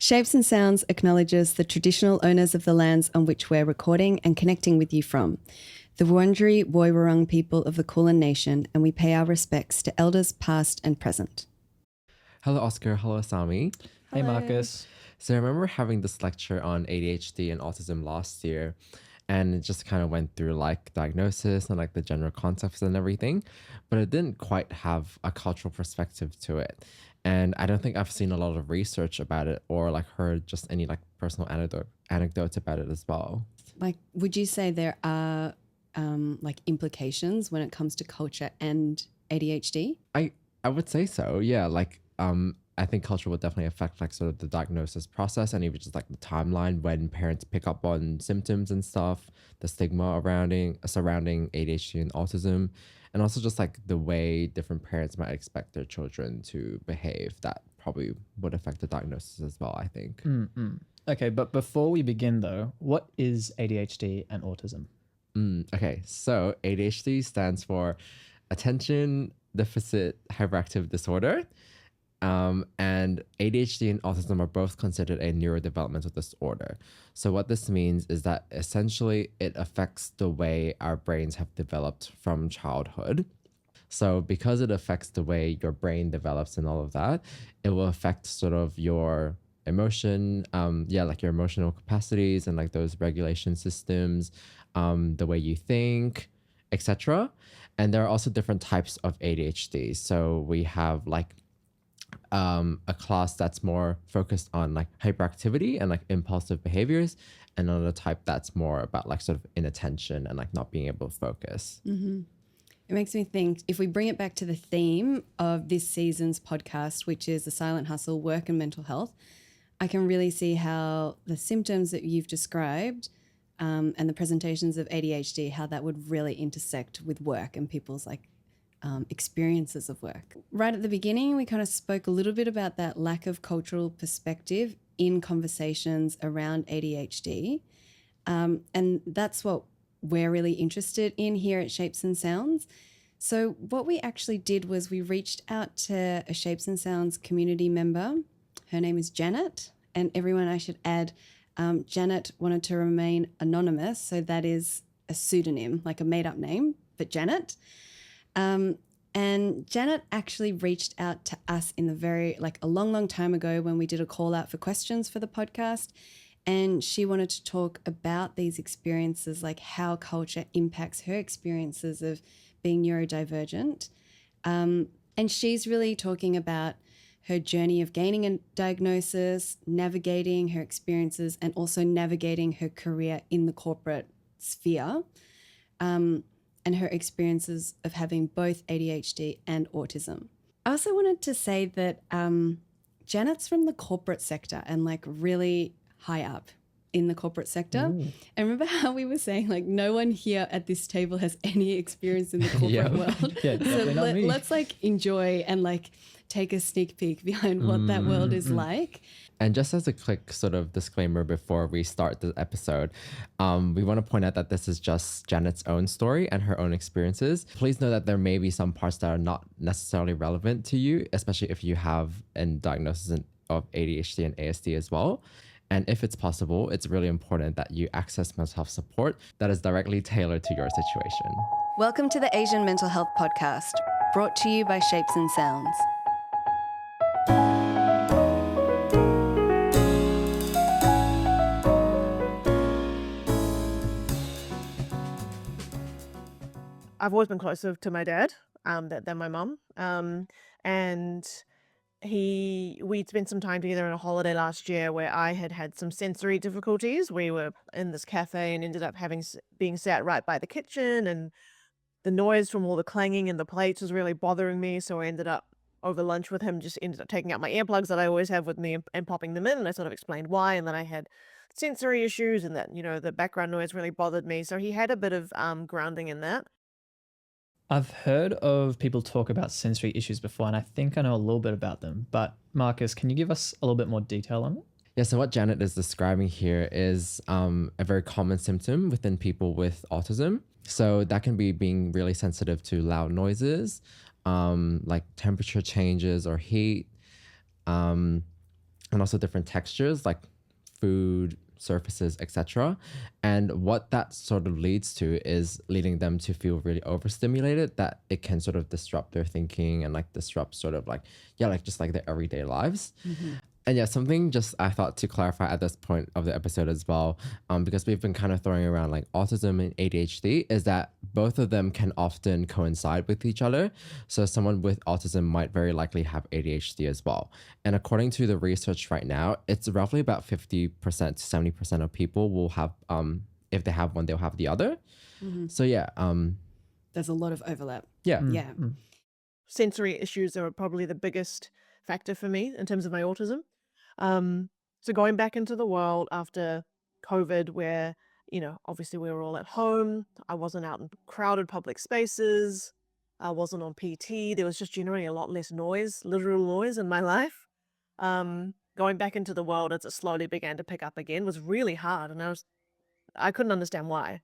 Shapes and Sounds acknowledges the traditional owners of the lands on which we're recording and connecting with you from, the Wurundjeri Woiwurrung people of the Kulin Nation, and we pay our respects to elders past and present. Hello, Oscar. Hello, Asami. Hey, Marcus. So I remember having this lecture on ADHD and autism last year, and it just kind of went through like diagnosis and like the general concepts and everything, but it didn't quite have a cultural perspective to it. And I don't think I've seen a lot of research about it or like heard just any like personal anecdotes about it as well. Like, would you say there are like implications when it comes to culture and ADHD? I would say so. Yeah. Like, I think culture would definitely affect like sort of the diagnosis process and even just like the timeline when parents pick up on symptoms and stuff, the stigma surrounding ADHD and autism, and also just like the way different parents might expect their children to behave. That probably would affect the diagnosis as well, I think. Okay, but before we begin though, what is ADHD and autism? Okay, so ADHD stands for Attention Deficit Hyperactive Disorder. And ADHD and autism are both considered a neurodevelopmental disorder. So what this means is that essentially it affects the way our brains have developed from childhood. So because it affects the way your brain develops and all of that, it will affect sort of your emotion, like your emotional capacities and like those regulation systems, the way you think, etc. And there are also different types of ADHD. So we have like a class that's more focused on like hyperactivity and like impulsive behaviors, and another type that's more about like sort of inattention and like not being able to focus. Mm-hmm. It makes me think, if we bring it back to the theme of this season's podcast, which is the silent hustle, work and mental health, I can really see how the symptoms that you've described and the presentations of ADHD, how that would really intersect with work and people's like experiences of work. Right at the beginning, we kind of spoke a little bit about that lack of cultural perspective in conversations around ADHD. And that's what we're really interested in here at Shapes and Sounds. So what we actually did was we reached out to a Shapes and Sounds community member. Her name is Janet. And everyone, I should add, Janet wanted to remain anonymous. So that is a pseudonym, like a made-up name, but Janet. And Janet actually reached out to us in a long time ago when we did a call out for questions for the podcast. And she wanted to talk about these experiences, like how culture impacts her experiences of being neurodivergent. And she's really talking about her journey of gaining a diagnosis, navigating her experiences, and also navigating her career in the corporate sphere. And her experiences of having both ADHD and autism. I also wanted to say that Janet's from the corporate sector and like really high up in the corporate sector. Ooh. And remember how we were saying like no one here at this table has any experience in the corporate world. So let's like enjoy and like take a sneak peek behind what that world is like. And just as a quick sort of disclaimer before we start the episode, we want to point out that this is just Janet's own story and her own experiences. Please know that there may be some parts that are not necessarily relevant to you, especially if you have a diagnosis of ADHD and ASD as well. And if it's possible, it's really important that you access mental health support that is directly tailored to your situation. Welcome to the Asian Mental Health Podcast, brought to you by Shapes and Sounds. I've always been closer to my dad than my mum. And we'd spent some time together on a holiday last year where I had some sensory difficulties. We were in this cafe and ended up being sat right by the kitchen, and the noise from all the clanging in the plates was really bothering me. So I ended up over lunch with him, just ended up taking out my earplugs that I always have with me and popping them in. And I sort of explained why. And then I had sensory issues and that, the background noise really bothered me. So he had a bit of grounding in that. I've heard of people talk about sensory issues before, and I think I know a little bit about them. But Marcus, can you give us a little bit more detail on it? Yeah, so what Janet is describing here is a very common symptom within people with autism. So that can be being really sensitive to loud noises, like temperature changes or heat. and also different textures like food, surfaces, etc. And what that sort of leads to is leading them to feel really overstimulated, that it can sort of disrupt their thinking and like disrupt sort of like, yeah, like just like their everyday lives. And yeah, something just I thought to clarify at this point of the episode as well, because we've been kind of throwing around like autism and ADHD, is that both of them can often coincide with each other. So someone with autism might very likely have ADHD as well. And according to the research right now, it's roughly about 50% to 70% of people will have, if they have one, they'll have the other. So yeah, There's a lot of overlap. yeah. Yeah. Sensory issues are probably the biggest factor for me in terms of my autism. So going back into the world after COVID, where, obviously we were all at home, I wasn't out in crowded public spaces, I wasn't on PT, there was just generally a lot less noise, literal noise in my life. Going back into the world as it slowly began to pick up again was really hard, and I couldn't understand why,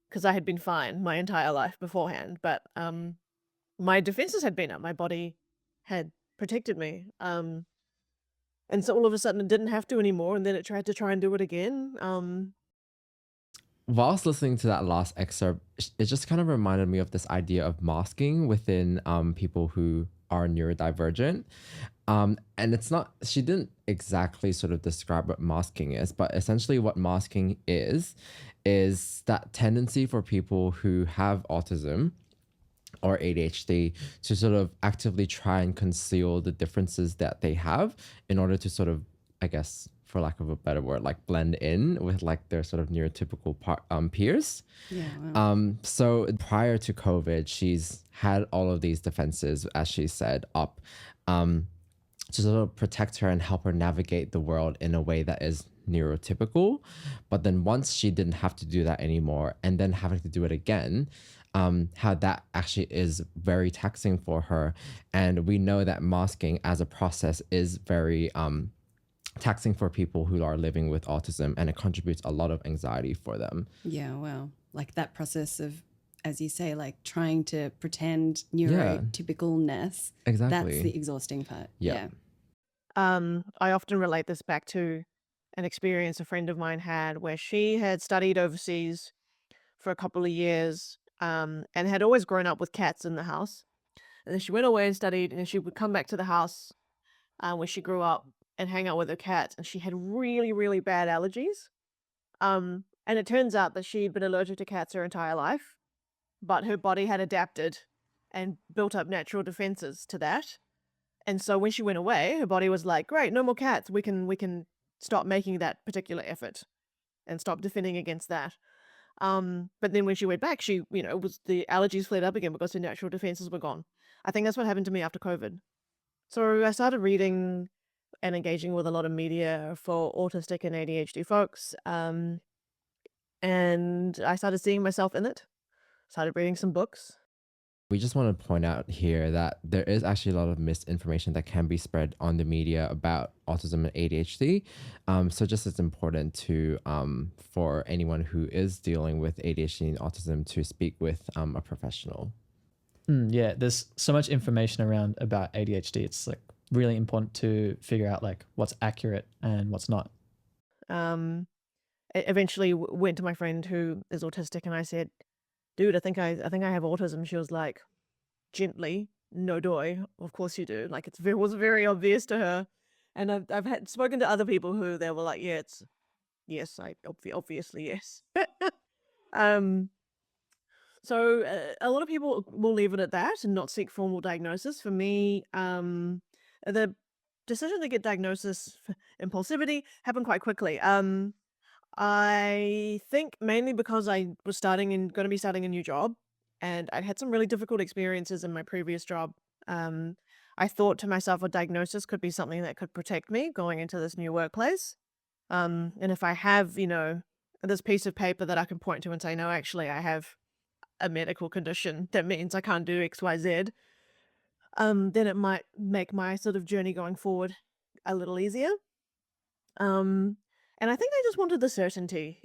because I had been fine my entire life beforehand, but my defenses had been up, my body had protected me. And so all of a sudden it didn't have to anymore, and then it tried to try and do it again. Whilst listening to that last excerpt, it just kind of reminded me of this idea of masking within people who are neurodivergent. And it's not, she didn't exactly sort of describe what masking is, but essentially what masking is that tendency for people who have autism or ADHD to sort of actively try and conceal the differences that they have in order to sort of, I guess, for lack of a better word, like blend in with like their sort of neurotypical peers. Yeah. Wow. So prior to COVID, she's had all of these defenses, as she said, up to sort of protect her and help her navigate the world in a way that is neurotypical. But then once she didn't have to do that anymore and then having to do it again, how that actually is very taxing for her. And we know that masking as a process is very taxing for people who are living with autism, and it contributes a lot of anxiety for them. Yeah. Wow. Like that process of, as you say, like trying to pretend neurotypicalness. Exactly. That's the exhausting part. Yeah. I often relate this back to an experience a friend of mine had where she had studied overseas for a couple of years, and had always grown up with cats in the house. And then she went away and studied, and she would come back to the house where she grew up and hang out with her cats. And she had really, really bad allergies. And it turns out that she'd been allergic to cats her entire life, but her body had adapted and built up natural defenses to that. And so when she went away, her body was like, great, no more cats. We can stop making that particular effort and stop defending against that. But then when she went back, she, was the allergies flared up again because her natural defenses were gone. I think that's what happened to me after COVID. So I started reading and engaging with a lot of media for autistic and ADHD folks. And I started seeing myself in it, started reading some books. We just want to point out here that there is actually a lot of misinformation that can be spread on the media about autism and ADHD. So just as important to for anyone who is dealing with ADHD and autism to speak with a professional. Yeah, there's so much information around about ADHD. It's like really important to figure out like what's accurate and what's not. Eventually went to my friend who is autistic, and I said, dude, I think I have autism. She was like, gently, no doy, of course you do. Like it was very obvious to her. And I've had spoken to other people who they were like, yeah, it's yes, obviously yes. So a lot of people will leave it at that and not seek formal diagnosis. For me, the decision to get diagnosis for impulsivity happened quite quickly. I think mainly because I was going to be starting a new job, and I'd had some really difficult experiences in my previous job. I thought to myself a diagnosis could be something that could protect me going into this new workplace. And if I have, this piece of paper that I can point to and say, no, actually, I have a medical condition that means I can't do X, Y, Z, then it might make my sort of journey going forward a little easier. And I think I just wanted the certainty.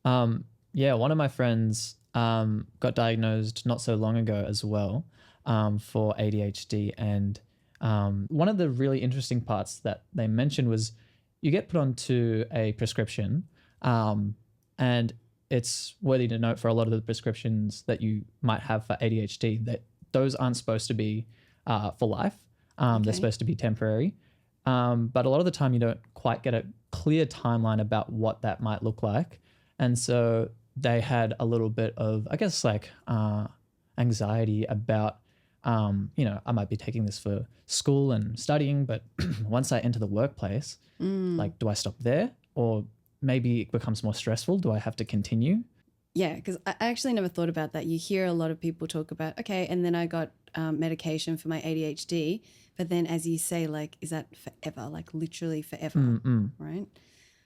Yeah, one of my friends got diagnosed not so long ago as well for ADHD, and One of the really interesting parts that they mentioned was you get put onto a prescription, and it's worthy to note for a lot of the prescriptions that you might have for ADHD that those aren't supposed to be for life. They're supposed to be temporary. But a lot of the time you don't quite get a clear timeline about what that might look like. And so they had a little bit of, I guess, like anxiety about, I might be taking this for school and studying, but once I enter the workplace, like, do I stop there? Or maybe it becomes more stressful. Do I have to continue? Yeah, because I actually never thought about that. You hear a lot of people talk about, okay, and then I got medication for my ADHD. But then as you say, like, is that forever? Like literally forever, right?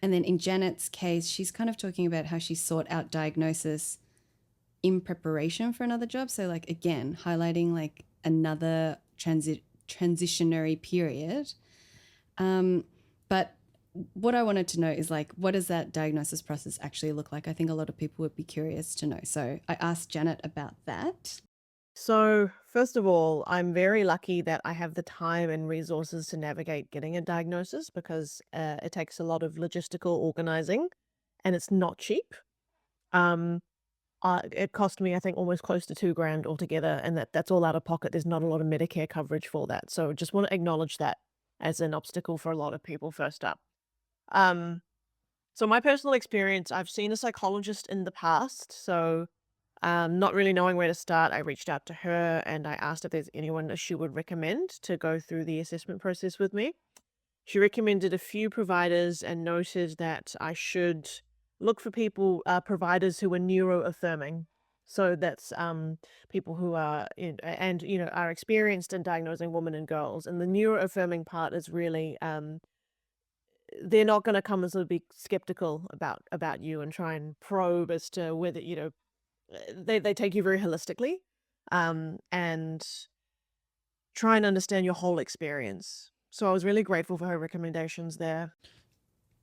And then in Janet's case, she's kind of talking about how she sought out diagnosis in preparation for another job. So like, again, highlighting like another transitionary period. But what I wanted to know is like, what does that diagnosis process actually look like? I think a lot of people would be curious to know. So I asked Janet about that. So, first of all, I'm very lucky that I have the time and resources to navigate getting a diagnosis because it takes a lot of logistical organizing and it's not cheap. Um, it cost me, I think, almost close to $2,000 altogether, and that's all out of pocket. There's not a lot of Medicare coverage for that. So, just want to acknowledge that as an obstacle for a lot of people first up. Um, so, my personal experience, I've seen a psychologist in the past. So, not really knowing where to start, I reached out to her and I asked if there's anyone that she would recommend to go through the assessment process with me. She recommended a few providers and noted that I should look for providers who are neuroaffirming. So that's people who are are experienced in diagnosing women and girls. And the neuroaffirming part is really they're not going to come and sort of be skeptical about you and try and probe as to whether they take you very holistically, and try and understand your whole experience. So I was really grateful for her recommendations there.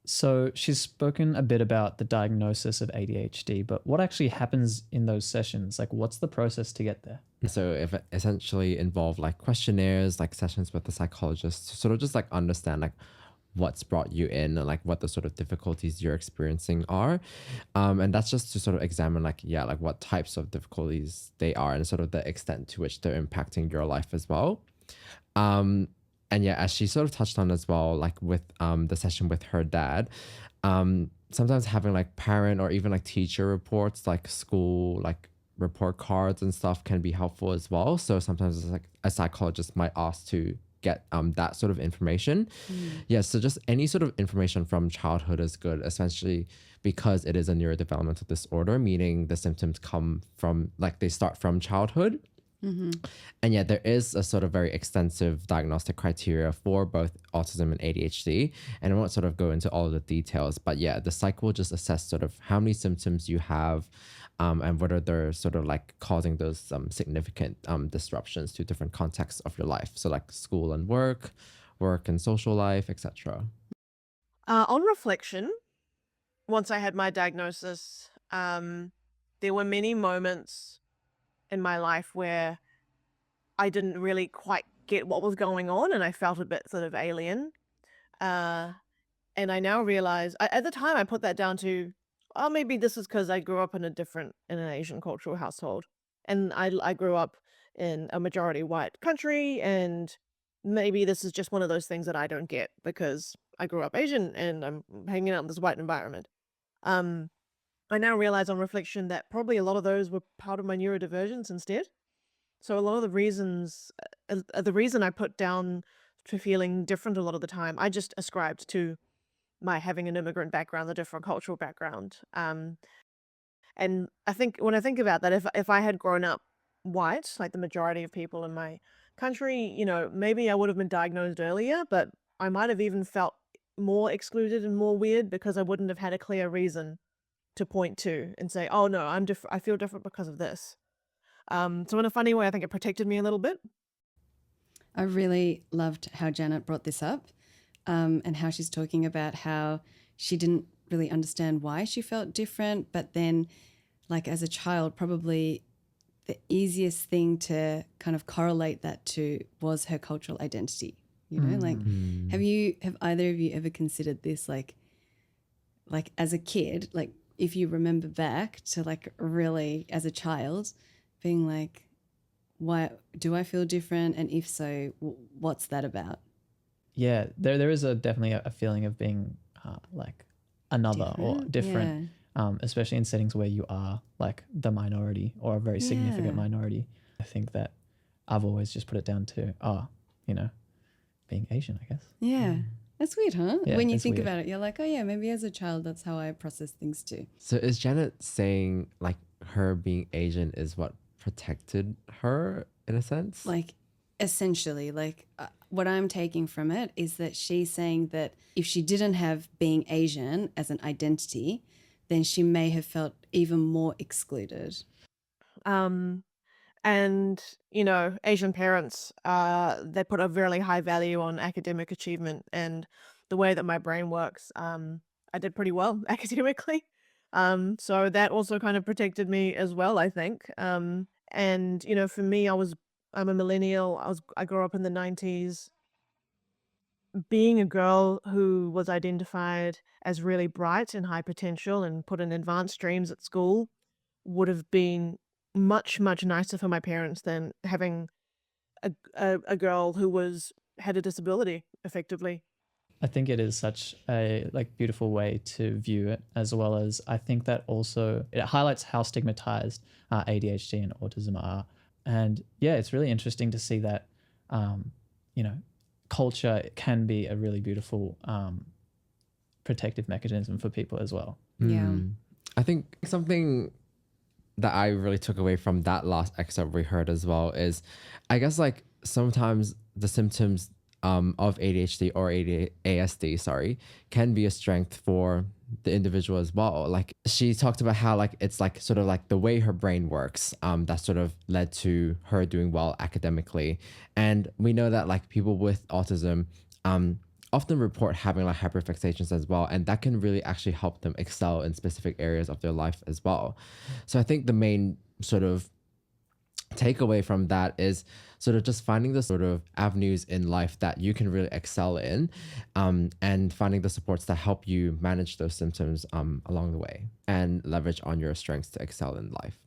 So she's spoken a bit about the diagnosis of ADHD, but what actually happens in those sessions? Like, what's the process to get there? So if it essentially involve like questionnaires, like sessions with the psychologist to sort of just like understand like what's brought you in and like what the sort of difficulties you're experiencing are. And that's just to sort of examine like, yeah, like what types of difficulties they are and sort of the extent to which they're impacting your life as well. And yeah, as she sort of touched on as well, like with the session with her dad, sometimes having like parent or even like teacher reports, like school, like report cards and stuff can be helpful as well. So sometimes it's like a psychologist might ask to get that sort of information. Yeah, so just any sort of information from childhood is good, essentially because it is a neurodevelopmental disorder, meaning the symptoms come from like they start from childhood. And yeah, there is a sort of very extensive diagnostic criteria for both autism and ADHD. And I won't sort of go into all of the details, but yeah, the psych will just assess sort of how many symptoms you have, and whether they're sort of like causing those significant disruptions to different contexts of your life. So like school and work and social life, etc. On reflection, once I had my diagnosis, there were many moments in my life where I didn't really quite get what was going on and I felt a bit sort of alien. And I now realize, at the time I put that down to, oh, maybe this is because I grew up in an Asian cultural household. And I grew up in a majority white country, and maybe this is just one of those things that I don't get because I grew up Asian and I'm hanging out in this white environment. I now realize on reflection that probably a lot of those were part of my neurodivergence instead. So a lot of the reason I put down to feeling different a lot of the time, I just ascribed to my having an immigrant background, the different cultural background. And I think when I think about that, if I had grown up white, like the majority of people in my country, maybe I would have been diagnosed earlier, but I might have even felt more excluded and more weird because I wouldn't have had a clear reason to point to and say, oh no, I feel different because of this. So in a funny way, I think it protected me a little bit. I really loved how Janet brought this up, and how she's talking about how she didn't really understand why she felt different, but then like as a child probably the easiest thing to kind of correlate that to was her cultural identity. You know, like have either of you ever considered this, like as a kid, like if you remember back to like really as a child being like, why do I feel different? And if so, what's that about? Yeah, there is definitely a feeling of being like another or different, especially in settings where you are like the minority or a very significant minority. I think that I've always just put it down to, being Asian, I guess. Yeah. That's weird, huh? Yeah, when you it's think weird. about it, you're like, oh yeah, maybe as a child, that's how I process things too. So is Janet saying like her being Asian is what protected her in a sense? Like, essentially, like what I'm taking from it is that she's saying that if she didn't have being Asian as an identity, then she may have felt even more excluded. And Asian parents, they put a really high value on academic achievement, and the way that my brain works, I did pretty well academically. So that also kind of protected me as well, I think. And for me, I'm a millennial. I grew up in the 90s. Being a girl who was identified as really bright and high potential and put in advanced streams at school would have been much, much nicer for my parents than having a girl who had a disability, effectively. I think it is such a like beautiful way to view it, as well as I think that also it highlights how stigmatized ADHD and autism are. And yeah, it's really interesting to see that, culture can be a really beautiful protective mechanism for people as well. Yeah. I think something that I really took away from that last excerpt we heard as well is, I guess like sometimes the symptoms of ADHD or ASD, sorry, can be a strength for the individual as well. Like she talked about how like it's like sort of like the way her brain works that sort of led to her doing well academically. And we know that like people with autism often report having like hyperfixations as well, and that can really actually help them excel in specific areas of their life as well. So I think the main sort of takeaway from that is sort of just finding the sort of avenues in life that you can really excel in, and finding the supports that help you manage those symptoms along the way and leverage on your strengths to excel in life.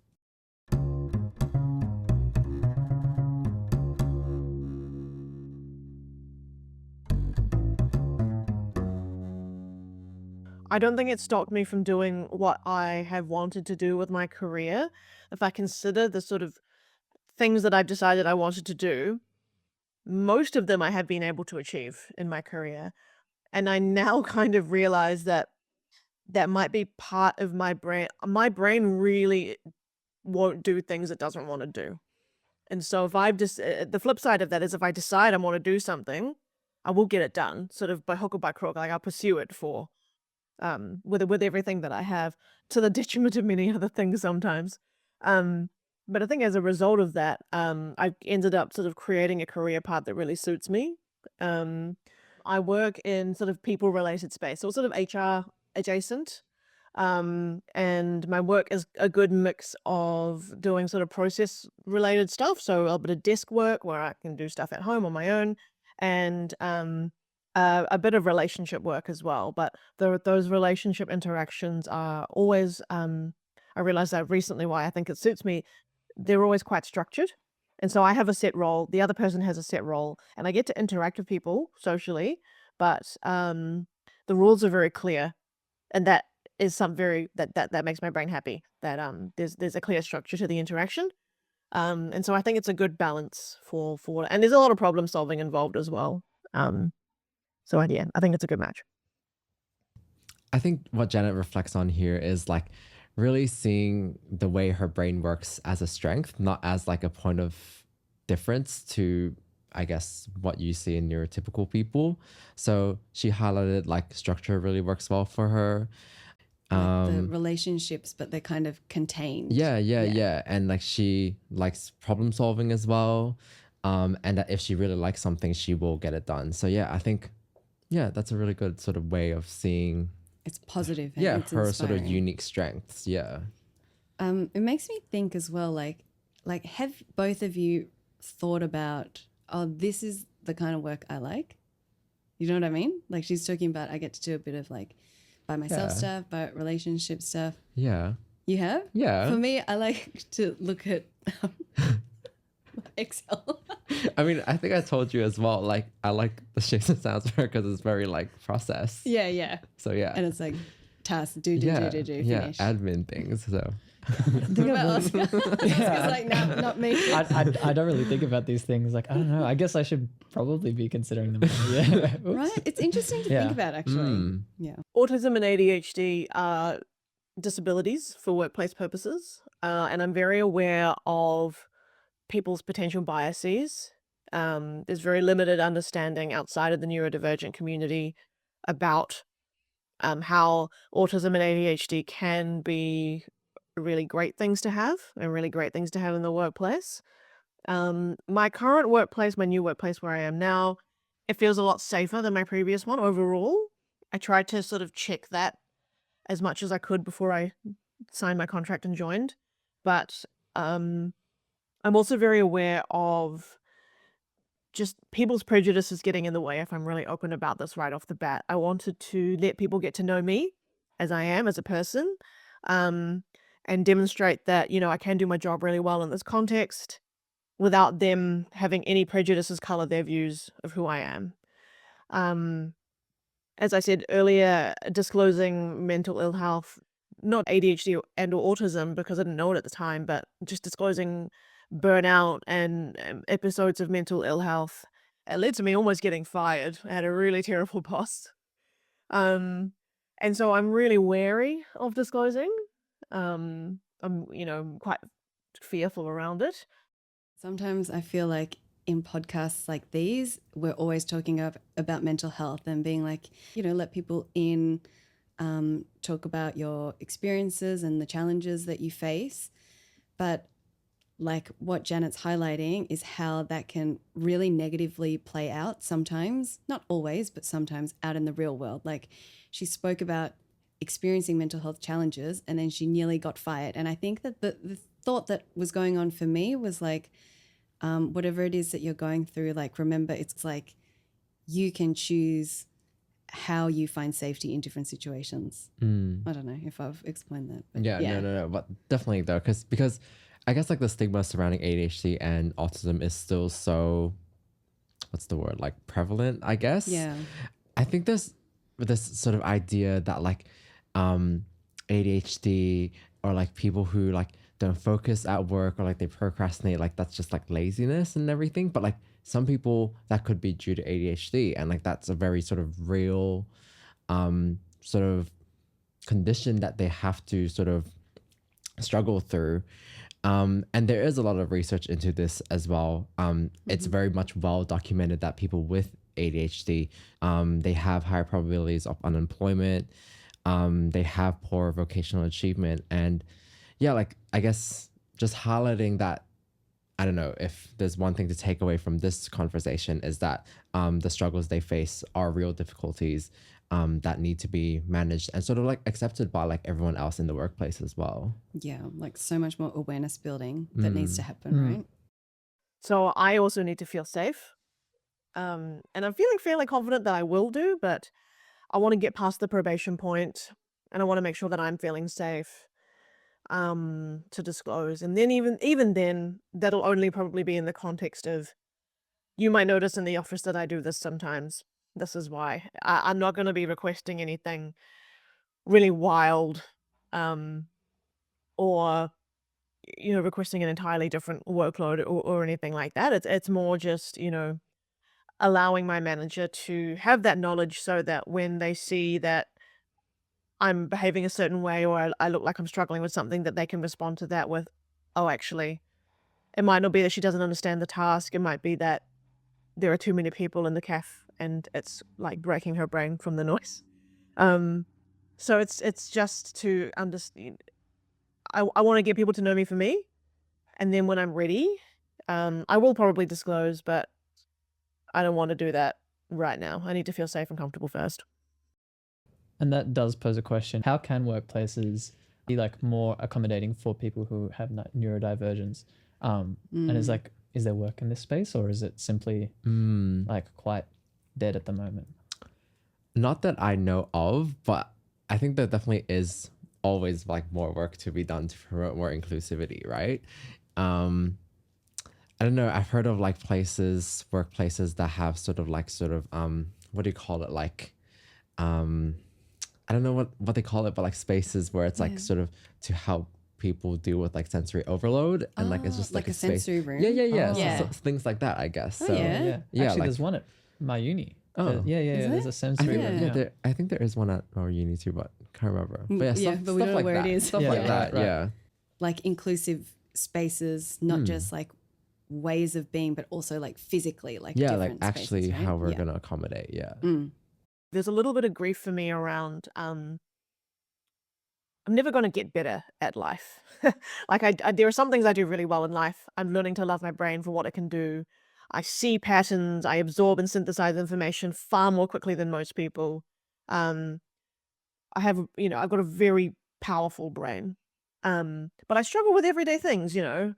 I don't think it stopped me from doing what I have wanted to do with my career. If I consider the sort of things that I've decided I wanted to do, most of them I have been able to achieve in my career. And I now kind of realize that that might be part of my brain. My brain really won't do things it doesn't want to do. And so if I've just, the flip side of that is if I decide I want to do something, I will get it done, sort of by hook or by crook. Like I'll pursue it with everything that I have, to the detriment of many other things sometimes. But I think as a result of that, I've ended up sort of creating a career path that really suits me. I work in sort of people related space, so sort of HR adjacent. And my work is a good mix of doing sort of process related stuff. So a bit of desk work where I can do stuff at home on my own, and a bit of relationship work as well. But those relationship interactions are always, I realized that recently why I think it suits me, they're always quite structured. And so I have a set role, the other person has a set role, and I get to interact with people socially, but the rules are very clear. And that is that makes my brain happy, that there's a clear structure to the interaction. And so I think it's a good balance and there's a lot of problem solving involved as well. So yeah, I think it's a good match. I think what Janet reflects on here is like really seeing the way her brain works as a strength, not as like a point of difference to, I guess, what you see in neurotypical people. So she highlighted like structure really works well for her. Like the relationships, but they're kind of contained. Yeah. And like she likes problem solving as well. And that if she really likes something, she will get it done. So yeah, I think, yeah, that's a really good sort of way of seeing. It's positive. Yeah, it's her sort of inspiring. unique strengths. Yeah. It makes me think as well, like like, have both of you thought about, oh, this is the kind of work I like? You know what I mean? Like, she's talking about, I get to do a bit of like by myself Yeah. stuff, by relationship stuff. Yeah. You have? Yeah. For me, I like to look at Excel. I mean, I think I told you as well, like, I like the shapes and sounds because it's very like process. Yeah, yeah. So yeah. And it's like task, do, yeah. finish. Admin things. So What about Oscar? Oscar's like, no, not me. I don't really think about these things. Like, I don't know. I guess I should probably be considering them. Yeah. Oops. Right? It's interesting to Yeah. think about, actually. Mm. Yeah. Autism and ADHD are disabilities for workplace purposes, and I'm very aware of people's potential biases. There's very limited understanding outside of the neurodivergent community about how autism and ADHD can be really great things to have and really great things to have in the workplace. My current workplace, my new workplace where I am now, it feels a lot safer than my previous one overall. I tried to sort of check that as much as I could before I signed my contract and joined. But I'm also very aware of just people's prejudices getting in the way if I'm really open about this right off the bat. I wanted to let people get to know me as I am as a person, and demonstrate that, I can do my job really well in this context without them having any prejudices color their views of who I am. As I said earlier, disclosing mental ill health, not ADHD and or autism because I didn't know it at the time, but just disclosing burnout and episodes of mental ill health, it led to me almost getting fired. I had a really terrible boss. And so I'm really wary of disclosing. I'm, quite fearful around it. Sometimes I feel like in podcasts like these, we're always talking about mental health and being like, let people in, talk about your experiences and the challenges that you face. But like what Janet's highlighting is how that can really negatively play out sometimes, not always, but sometimes out in the real world. Like she spoke about experiencing mental health challenges and then she nearly got fired. And I think that the thought that was going on for me was like, whatever it is that you're going through, like, remember, it's like you can choose how you find safety in different situations. I don't know if I've explained that. But yeah, no, but definitely though, because I guess like the stigma surrounding ADHD and autism is still so, what's the word, like prevalent, I guess. Yeah. I think there's this sort of idea that like ADHD or like people who like don't focus at work or like they procrastinate, like that's just like laziness and everything. But like some people that could be due to ADHD and like that's a very sort of real sort of condition that they have to sort of struggle through. And there is a lot of research into this as well. It's very much well documented that people with ADHD, they have higher probabilities of unemployment. They have poor vocational achievement. And yeah, like I guess just highlighting that, I don't know if there's one thing to take away from this conversation is that the struggles they face are real difficulties that need to be managed and sort of like accepted by like everyone else in the workplace as well. Yeah, like so much more awareness building that needs to happen, right? So I also need to feel safe. And I'm feeling fairly confident that I will do, but I want to get past the probation point and I want to make sure that I'm feeling safe to disclose. And then even then, that'll only probably be in the context of, you might notice in the office that I do this sometimes. This is why. I'm not going to be requesting anything really wild or requesting an entirely different workload or anything like that. It's more just, allowing my manager to have that knowledge so that when they see that I'm behaving a certain way or I look like I'm struggling with something, that they can respond to that with, oh, actually, it might not be that she doesn't understand the task. It might be that there are too many people in the cafe and it's like breaking her brain from the noise. So it's just to understand. I want to get people to know me for me. And then when I'm ready, I will probably disclose, but I don't want to do that right now. I need to feel safe and comfortable first. And that does pose a question. How can workplaces be like more accommodating for people who have neurodivergence? And it's like, is there work in this space, or is it simply like quite dead at the moment? Not that I know of, but I think there definitely is always like more work to be done to promote more inclusivity, right? I don't know. I've heard of like workplaces that have what do you call it? Like, I don't know what they call it, but like spaces where it's like sort of to help people deal with like sensory overload, and like it's just like a space. sensory room. Yeah. Yeah. So things like that, I guess. So yeah. yeah, Actually, like- there's one at my uni. Oh. Yeah. Is There's there? a sensory room. Yeah. I think there is one at our uni too, but can't remember. But yeah, Yeah, stuff, but we stuff don't know like where it that. is. Stuff Yeah, like right, that. right. Yeah. Like inclusive spaces, not just like ways of being, but also like physically, like Yeah, like different actually spaces, right? how we're Yeah. gonna accommodate. Yeah. There's a little bit of grief for me around I'm never going to get better at life. Like there are some things I do really well in life. I'm learning to love my brain for what it can do. I see patterns. I absorb and synthesize information far more quickly than most people. Um, I've got a very powerful brain. But I struggle with everyday things, and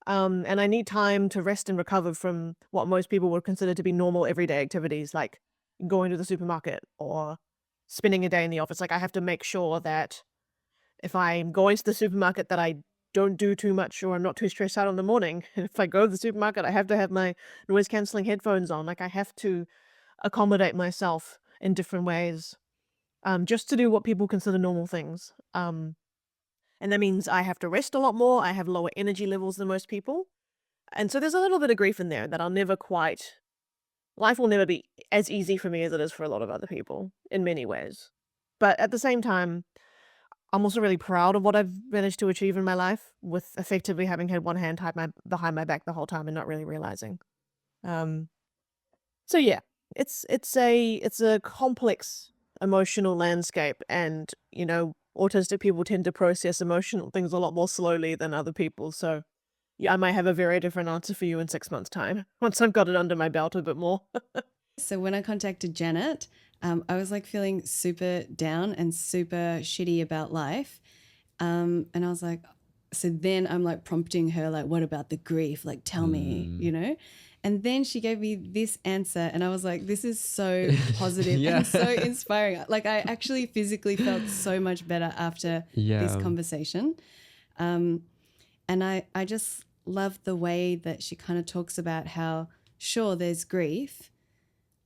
I need time to rest and recover from what most people would consider to be normal everyday activities, like going to the supermarket or spending a day in the office. Like I have to make sure that if I'm going to the supermarket that I don't do too much or I'm not too stressed out in the morning. And if I go to the supermarket, I have to have my noise canceling headphones on. Like I have to accommodate myself in different ways, just to do what people consider normal things. And that means I have to rest a lot more. I have lower energy levels than most people. And so there's a little bit of grief in there that life will never be as easy for me as it is for a lot of other people in many ways. But at the same time, I'm also really proud of what I've managed to achieve in my life with effectively having had one hand tied behind my back the whole time and not really realizing. So yeah, it's a complex emotional landscape, and autistic people tend to process emotional things a lot more slowly than other people. So yeah, I might have a very different answer for you in 6 months' time once I've got it under my belt a bit more. So when I contacted Janet, I was like feeling super down and super shitty about life. And I was like, so then I'm like prompting her, like, what about the grief? Like, tell me. And then she gave me this answer, and I was like, this is so positive Yeah. and so inspiring. Like, I actually physically felt so much better after this conversation. And I just love the way that she kind of talks about how, sure, there's grief,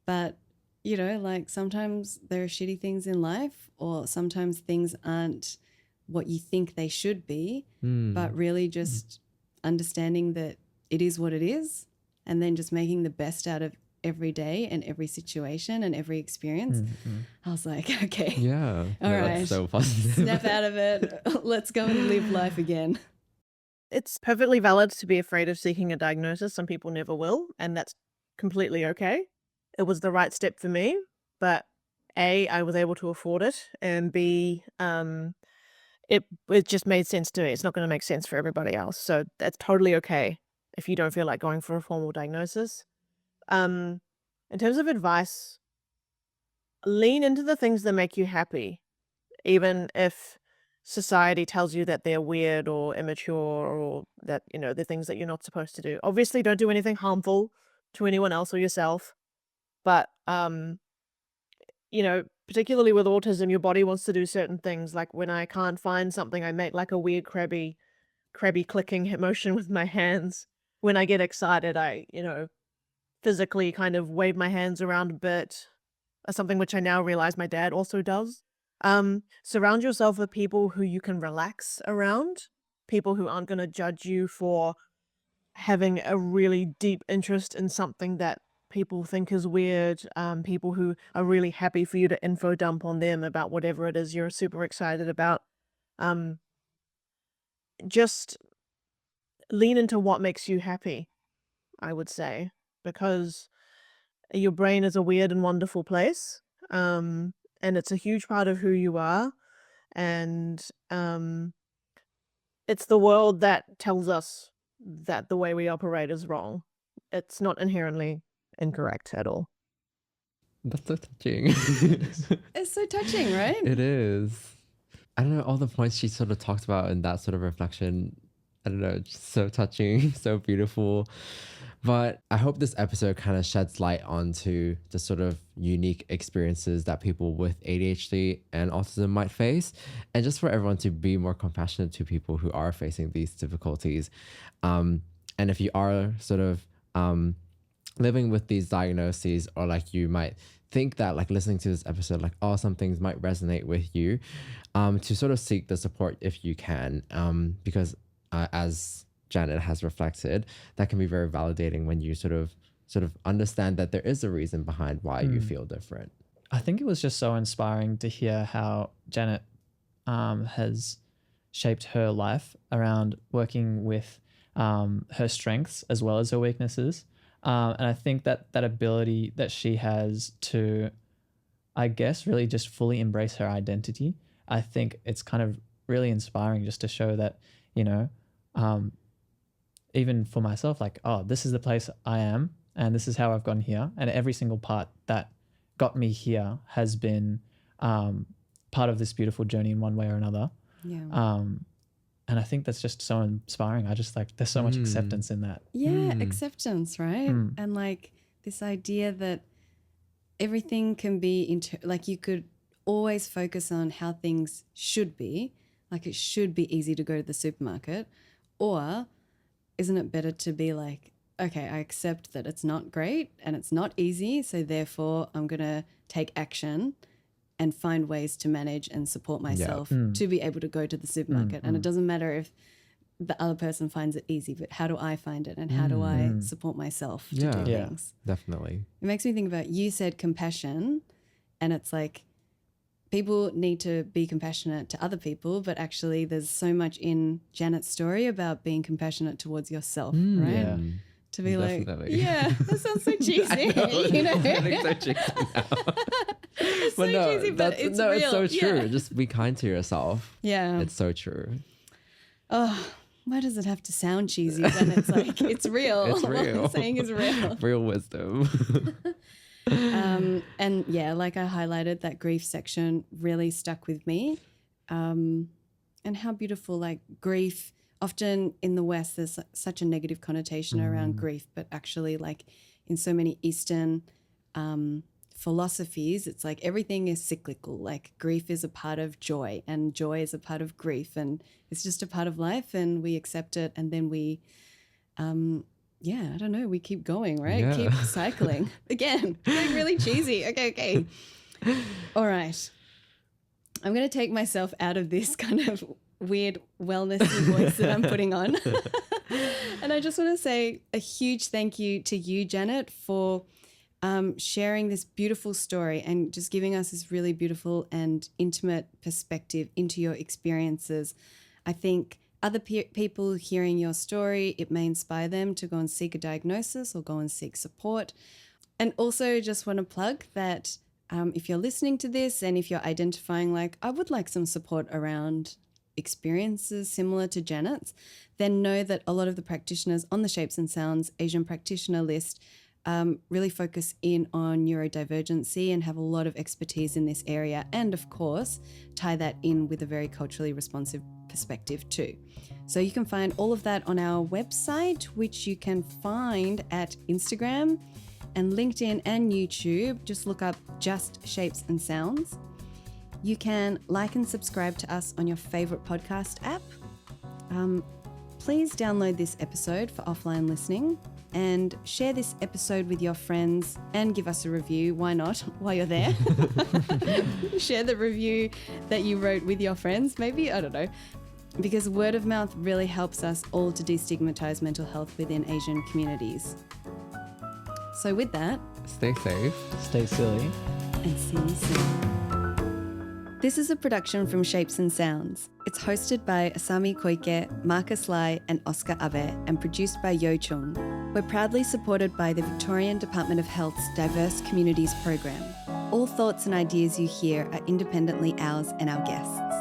but, like sometimes there are shitty things in life, or sometimes things aren't what you think they should be, but really just understanding that it is what it is, and then just making the best out of every day and every situation and every experience. I was like, okay. Yeah. All No, right. that's so positive. Snap out of it. Let's go and live life again. It's perfectly valid to be afraid of seeking a diagnosis. Some people never will, and that's completely okay. It was the right step for me, but A, I was able to afford it, and B, it just made sense to me. It's not going to make sense for everybody else, so that's totally okay if you don't feel like going for a formal diagnosis. In terms of advice, lean into the things that make you happy, even if society tells you that they're weird or immature, or that, they're things that you're not supposed to do. Obviously, don't do anything harmful to anyone else or yourself. But, particularly with autism, your body wants to do certain things. Like when I can't find something, I make like a weird crabby clicking motion with my hands. When I get excited, I, physically kind of wave my hands around a bit. Something which I now realize my dad also does. Surround yourself with people who you can relax around, people who aren't going to judge you for having a really deep interest in something that people think is weird, people who are really happy for you to info dump on them about whatever it is you're super excited about. Just lean into what makes you happy, I would say, because your brain is a weird and wonderful place, and it's a huge part of who you are, and it's the world that tells us that the way we operate is wrong. It's not inherently incorrect at all. That's so touching. It's so touching, right? It is. I don't know, all the points she sort of talked about in that sort of reflection I don't know, just so touching, so beautiful. But I hope this episode kind of sheds light onto the sort of unique experiences that people with ADHD and autism might face, and just for everyone to be more compassionate to people who are facing these difficulties. And if you are sort of living with these diagnoses, or like you might think that like listening to this episode, like, oh, some things might resonate with you, to sort of seek the support if you can, because as Janet has reflected, that can be very validating when you sort of understand that there is a reason behind why you feel different. I think it was just so inspiring to hear how Janet has shaped her life around working with her strengths as well as her weaknesses. And I think that ability that she has to, I guess, really just fully embrace her identity, I think it's kind of really inspiring just to show that, you know, even for myself, like, oh, this is the place I am and this is how I've gotten here. And every single part that got me here has been part of this beautiful journey in one way or another. Yeah. And I think that's just so inspiring. I just like, there's so much acceptance in that. Yeah, acceptance, right? And like this idea that everything can be, like you could always focus on how things should be. Like it should be easy to go to the supermarket. Or isn't it better to be like, okay, I accept that it's not great and it's not easy, so therefore I'm going to take action and find ways to manage and support myself to be able to go to the supermarket. And it doesn't matter if the other person finds it easy, but how do I find it and how do I support myself to do things? Definitely. It makes me think about, you said compassion, and it's like people need to be compassionate to other people, but actually there's so much in Janet's story about being compassionate towards yourself, right? Yeah. To be Definitely. like, yeah, that sounds so cheesy. You know? I think so cheesy now. It's so cheesy, but it's real. It's so true. Yeah. Just be kind to yourself. Yeah. It's so true. Oh, why does it have to sound cheesy when it's like, it's real? It's real. What I'm saying is real. Real wisdom. And yeah, like I highlighted, that grief section really stuck with me. And how beautiful, like grief, often in the West, there's such a negative connotation around grief, but actually like in so many Eastern philosophies, it's like everything is cyclical. Like grief is a part of joy and joy is a part of grief, and it's just a part of life, and we accept it, and then we I don't know, we keep going, right? Yeah. Keep cycling. Again, getting really cheesy. Okay. All right. I'm going to take myself out of this kind of weird wellnessy voice that I'm putting on. And I just want to say a huge thank you to you, Janet, for sharing this beautiful story and just giving us this really beautiful and intimate perspective into your experiences. I think other people hearing your story, it may inspire them to go and seek a diagnosis or go and seek support. And also just want to plug that if you're listening to this and if you're identifying like, I would like some support around experiences similar to Janet's, then know that a lot of the practitioners on the Shapes and Sounds Asian practitioner list really focus in on neurodivergency and have a lot of expertise in this area, and of course tie that in with a very culturally responsive perspective too. So you can find all of that on our website, which you can find at Instagram and LinkedIn and YouTube. Just look up Just Shapes and Sounds. You can like and subscribe to us on your favorite podcast app. Please download this episode for offline listening and share this episode with your friends and give us a review. Why not? While you're there. Share the review that you wrote with your friends, maybe. I don't know. Because word of mouth really helps us all to destigmatize mental health within Asian communities. So with that, Stay safe. Stay silly. and see you soon. This is a production from Shapes and Sounds. It's hosted by Asami Koike, Marcus Lai, and Oscar Abe, and produced by Yo Chung. We're proudly supported by the Victorian Department of Health's Diverse Communities program. All thoughts and ideas you hear are independently ours and our guests.